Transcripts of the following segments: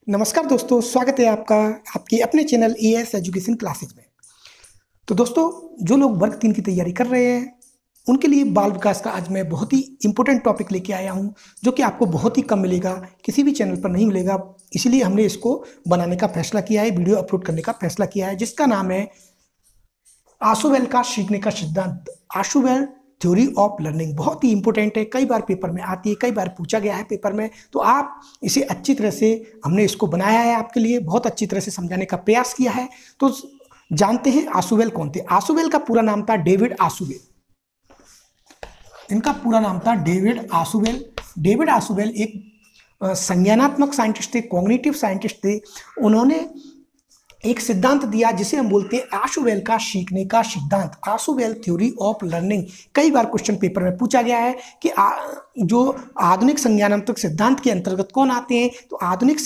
नमस्कार दोस्तों, स्वागत है आपका आपके अपने चैनल एएस एजुकेशन क्लासेज में। तो दोस्तों, जो लोग वर्ग 3 की तैयारी कर रहे हैं उनके लिए बाल विकास का आज मैं बहुत ही इंपॉर्टेंट टॉपिक लेके आया हूं, जो कि आपको बहुत ही कम मिलेगा, किसी भी चैनल पर नहीं मिलेगा। इसीलिए हमने इसको बनाने का फैसला किया है, वीडियो अपलोड करने का फैसला किया है, जिसका नाम है आशुबेल का सीखने का सिद्धांत, आशुबेल थ्योरी ऑफ लर्निंग। बहुत ही इंपॉर्टेंट है, कई बार पेपर में आती है, कई बार पूछा गया है पेपर में। तो आप इसे अच्छी तरह से, हमने इसको बनाया है आपके लिए, बहुत अच्छी तरह से समझाने का प्रयास किया है। तो जानते हैं आशुबेल कौन थे। आशुबेल का पूरा नाम था डेविड आशुबेल। इनका पूरा नाम था डेविड आशुबेल। डेविड आशुबेल एक संज्ञानात्मक साइंटिस्ट थे, कॉग्निटिव साइंटिस्ट थे। उन्होंने एक सिद्धांत दिया जिसे हम बोलते हैं आशुबेल का सीखने का सिद्धांत, आशुबेल थ्योरी ऑफ लर्निंग। कई बार क्वेश्चन पेपर में पूछा गया है कि जो आधुनिक संज्ञानात्मक सिद्धांत के अंतर्गत कौन आते हैं। तो आधुनिक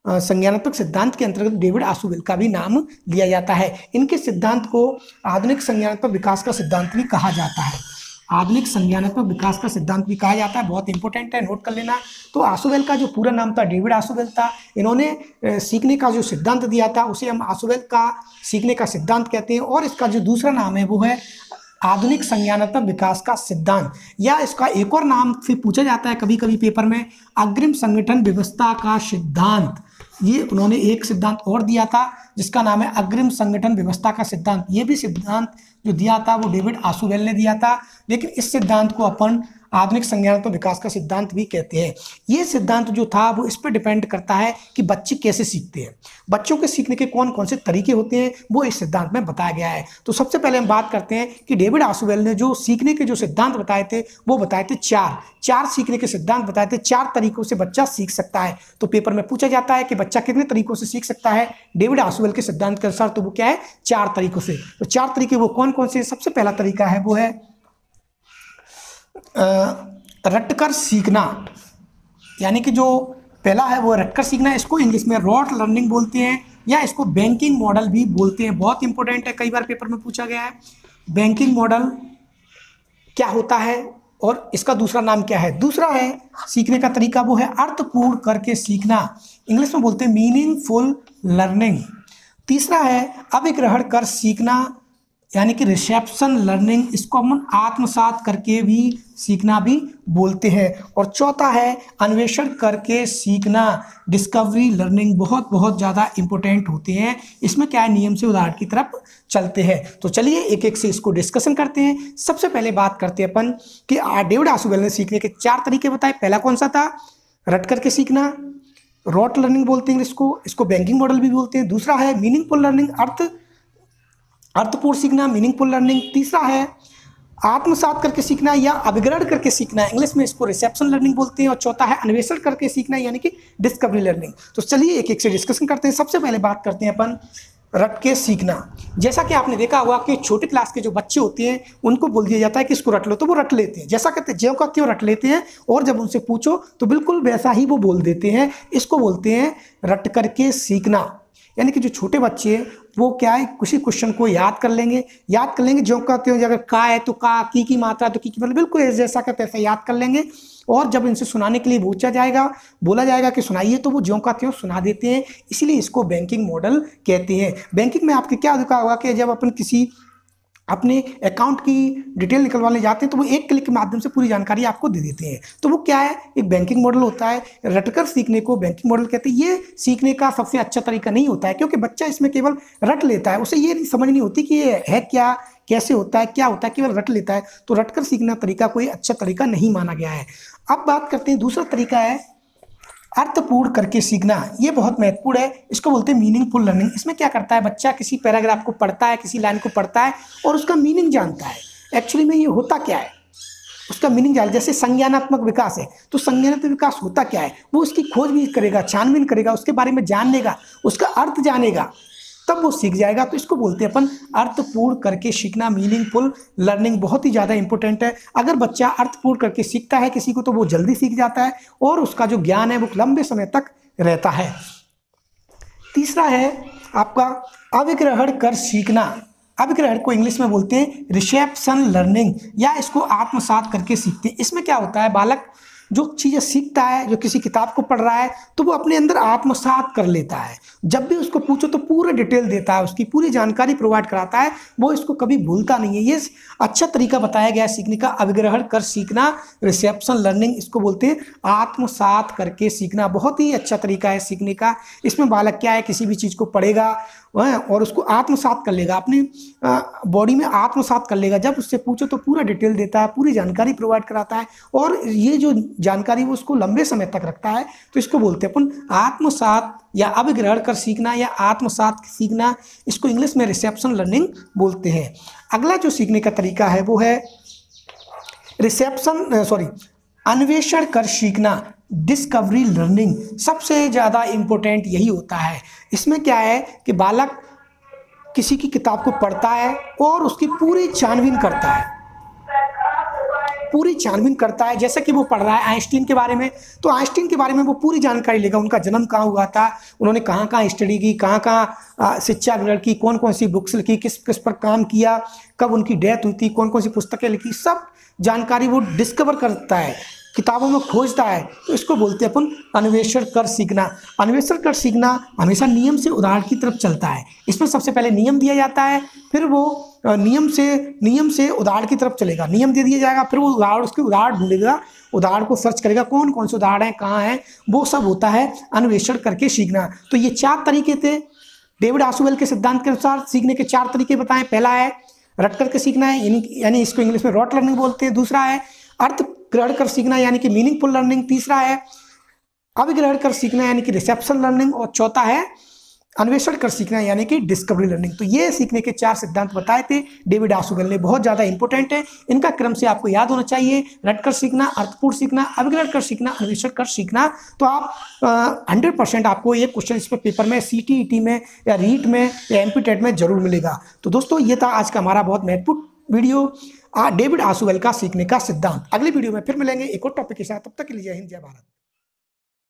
संज्ञानात्मक सिद्धांत के अंतर्गत डेविड आशुबेल का भी नाम लिया जाता है। इनके सिद्धांत को आधुनिक संज्ञानात्मक विकास का सिद्धांत भी कहा जाता है। आधुनिक संज्ञानात्मक विकास का सिद्धांत भी कहा जाता है, बहुत इंपॉर्टेंट है, नोट कर लेना। तो आशुबेल का जो पूरा नाम था डेविड आशुबेल था। इन्होंने सीखने का जो सिद्धांत दिया था उसे हम आशुबेल का सीखने का सिद्धांत कहते हैं। और इसका जो दूसरा नाम है वो है आधुनिक संज्ञानात्मक विकास का सिद्धांत, या इसका एक और नाम से पूछा जाता है कभी कभी पेपर में, अग्रिम संगठन व्यवस्था का सिद्धांत। ये उन्होंने एक सिद्धांत और दिया था जिसका नाम है अग्रिम संगठन व्यवस्था का सिद्धांत। ये भी सिद्धांत जो दिया था वो डेविड आशुबेल ने दिया था, लेकिन इस सिद्धांत को अपन आधुनिक संज्ञानात्मक विकास का सिद्धांत भी कहते हैं। ये सिद्धांत जो था वो इस पर डिपेंड करता है कि बच्चे कैसे सीखते हैं, बच्चों के सीखने के कौन कौन से तरीके होते हैं, वो इस सिद्धांत में बताया गया है। तो सबसे पहले हम बात करते हैं कि डेविड आशुबेल ने जो सीखने के जो सिद्धांत बताए थे वो बताए थे चार सीखने के सिद्धांत बताए थे। 4 तरीकों से बच्चा सीख सकता है। तो पेपर में पूछा जाता है कि बच्चा कितने तरीकों से सीख सकता है डेविड आशुबेल के सिद्धांत के अनुसार, तो वो क्या है, 4 तरीकों से। तो 4 तरीके वो कौन कौन से। सबसे पहला तरीका है वो है रटकर सीखना, यानी कि जो पहला है वो रटकर सीखना। इसको इंग्लिश में रॉट लर्निंग बोलते हैं, या इसको बैंकिंग मॉडल भी बोलते हैं। बहुत इंपॉर्टेंट है, कई बार पेपर में पूछा गया है बैंकिंग मॉडल क्या होता है और इसका दूसरा नाम क्या है। दूसरा है सीखने का तरीका वो है अर्थपूर्ण करके सीखना, इंग्लिश में बोलते हैं मीनिंगफुल लर्निंग। तीसरा है अभिग्रहण कर सीखना, यानी कि रिसेप्शन लर्निंग, इसको हम आत्मसात करके भी सीखना भी बोलते हैं। और चौथा है अन्वेषण करके सीखना, डिस्कवरी लर्निंग। बहुत बहुत ज़्यादा इंपॉर्टेंट होते हैं। इसमें क्या है, नियम से उदाहरण की तरफ चलते हैं। तो चलिए एक एक से इसको डिस्कशन करते हैं। सबसे पहले बात करते हैं अपन कि डेविड आशुबेल ने सीखने के 4 तरीके बताए। पहला कौन सा था, रट करके सीखना, रॉट लर्निंग बोलते हैं इसको बैंकिंग मॉडल भी बोलते हैं। दूसरा है मीनिंगफुल लर्निंग, अर्थपूर्ण सीखना, मीनिंगफुल लर्निंग। तीसरा है आत्मसात करके सीखना या अभिग्रहण करके सीखना, इंग्लिश में इसको रिसेप्शन लर्निंग बोलते हैं। और चौथा है अन्वेषण करके सीखना, यानी कि डिस्कवरी लर्निंग। तो चलिए एक एक से डिस्कशन करते हैं। सबसे पहले बात करते हैं अपन रट के सीखना। जैसा कि आपने देखा होगा कि छोटे क्लास के जो बच्चे होते हैं उनको बोल दिया जाता है कि इसको रट लो, तो वो रट लेते हैं, जैसा कहते हैं ज्यों कहते हो रट लेते हैं। और जब उनसे पूछो तो बिल्कुल वैसा ही वो बोल देते हैं। इसको बोलते हैं रट करके सीखना। यानी कि जो छोटे बच्चे हैं वो क्या है, किसी क्वेश्चन को याद कर लेंगे जो कहते हो, अगर का है तो का, की मात्रा तो की मतलब बिल्कुल जैसा कहते हैं याद कर लेंगे। और जब इनसे सुनाने के लिए बोला जाएगा कि सुनाइए, तो वो ज्यों कहते हो सुना देते हैं। इसीलिए इसको बैंकिंग मॉडल कहते हैं। बैंकिंग में आपके क्या देखा होगा कि जब अपन किसी अपने अकाउंट की डिटेल निकलवाने जाते हैं तो वो एक क्लिक के माध्यम से पूरी जानकारी आपको दे देते हैं। तो वो क्या है, एक बैंकिंग मॉडल होता है। रटकर सीखने को बैंकिंग मॉडल कहते हैं। ये सीखने का सबसे अच्छा तरीका नहीं होता है, क्योंकि बच्चा इसमें केवल रट लेता है, उसे ये समझ नहीं होती कि ये है क्या, कैसे होता है, क्या होता है, केवल रट लेता है। तो रटकर सीखना तरीका कोई अच्छा तरीका नहीं माना गया है। अब बात करते हैं दूसरा तरीका है अर्थपूर्ण करके सीखना। ये बहुत महत्वपूर्ण है, इसको बोलते हैं मीनिंगफुल लर्निंग। इसमें क्या करता है, बच्चा किसी पैराग्राफ को पढ़ता है, किसी लाइन को पढ़ता है और उसका मीनिंग जानता है, एक्चुअली में ये होता क्या है, उसका मीनिंग जान। जैसे संज्ञानात्मक विकास है, तो संज्ञानात्मक विकास होता क्या है, वो उसकी खोज भी करेगा, छानबीन करेगा, उसके बारे में जान लेगा, उसका अर्थ जानेगा, तब वो सीख जाएगा। तो इसको बोलते हैं अपन अर्थपूर्ण करके सीखना, मीनिंगफुल लर्निंग। बहुत ही ज़्यादा इंपॉर्टेंट है। अगर बच्चा अर्थपूर्ण करके सीखता है किसी को, तो वो जल्दी सीख जाता है और उसका जो ज्ञान है वो लंबे समय तक रहता है। तीसरा है आपका अभिग्रहण कर सीखना। अभिग्रहण को इंग्लिश में बोलते हैं रिसेप्शन लर्निंग, या इसको आत्मसात करके सीखते हैं। इसमें क्या होता है, बालक जो चीज़ें सीखता है, जो किसी किताब को पढ़ रहा है, तो वो अपने अंदर आत्मसात कर लेता है। जब भी उसको पूछो तो पूरा डिटेल देता है, उसकी पूरी जानकारी प्रोवाइड कराता है, वो इसको कभी भूलता नहीं है। ये अच्छा तरीका बताया गया है सीखने का, अभिग्रहण कर सीखना, रिसेप्शन लर्निंग, इसको बोलते हैं आत्मसात करके सीखना। बहुत ही अच्छा तरीका है सीखने का। इसमें बालक क्या है, किसी भी चीज़ को पढ़ेगा और उसको आत्मसात कर लेगा, अपनी बॉडी में आत्मसात कर लेगा। जब उससे पूछो तो पूरा डिटेल देता है, पूरी जानकारी प्रोवाइड कराता है, और ये जो जानकारी वो उसको लंबे समय तक रखता है। तो इसको बोलते हैं अपन आत्मसात या अभिग्रहण कर सीखना या आत्मसात सीखना। इसको इंग्लिश में रिसेप्शन लर्निंग बोलते हैं। अगला जो सीखने का तरीका है वो है अन्वेषण कर सीखना, डिस्कवरी लर्निंग। सबसे ज़्यादा इम्पोर्टेंट यही होता है। इसमें क्या है कि बालक किसी की किताब को पढ़ता है और उसकी पूरी छानबीन करता है, जैसे कि वो पढ़ रहा है आइंस्टीन के बारे में, तो आइंस्टीन के बारे में वो पूरी जानकारी लेगा। उनका जन्म कहाँ हुआ था, उन्होंने कहाँ कहाँ स्टडी की, कहाँ कहाँ शिक्षा ग्रहण की, कौन कौन सी बुक्स लिखी, किस किस पर काम किया, कब उनकी डेथ हुई थी, कौन कौन सी पुस्तकें लिखी, सब जानकारी वो डिस्कवर करता है, किताबों में खोजता है। तो इसको बोलते हैं अपन अन्वेषण कर सीखना। अन्वेषण कर सीखना हमेशा नियम से उदाहरण की तरफ चलता है। इसमें सबसे पहले नियम दिया जाता है, फिर वो नियम से उदाहरण की तरफ चलेगा। नियम दे दिया जाएगा, फिर वो उसके उदाहरण ढूंढेगा, उदाहरण को सर्च करेगा, कौन कौन से उदाहरण हैं, कहाँ हैं, वो सब होता है अन्वेषण करके सीखना। तो ये 4 तरीके थे डेविड आसुवेल के सिद्धांत के अनुसार सीखने के 4 तरीके बताएं। पहला है रट करके सीखना है, यानी इसको इंग्लिश में रॉट लर्निंग बोलते हैं। दूसरा है अर्थ ग्रहण कर सीखना यानी कि मीनिंगफुल लर्निंग। तीसरा है अभिग्रहण कर सीखना यानी कि रिसेप्शन लर्निंग। और चौथा है अन्वेषण कर सीखना यानी कि डिस्कवरी लर्निंग। तो ये सीखने के 4 सिद्धांत बताए थे डेविड आसुवेल ने, बहुत ज़्यादा इंपॉर्टेंट है। इनका क्रम से आपको याद होना चाहिए, रट कर सीखना, अर्थपूर्ण सीखना, अभिग्रहण कर सीखना, अन्वेषण कर सीखना। तो आप 100% आपको ये क्वेश्चन इस पर पेपर में CTET में या रीट में या MP-TET में जरूर मिलेगा। तो दोस्तों ये था आज का हमारा बहुत महत्वपूर्ण वीडियो, डेविड आसुवेल का सीखने का सिद्धांत। अगली वीडियो में फिर मिलेंगे एक और टॉपिक के साथ। तब तक के लिए जय हिंद, जय भारत।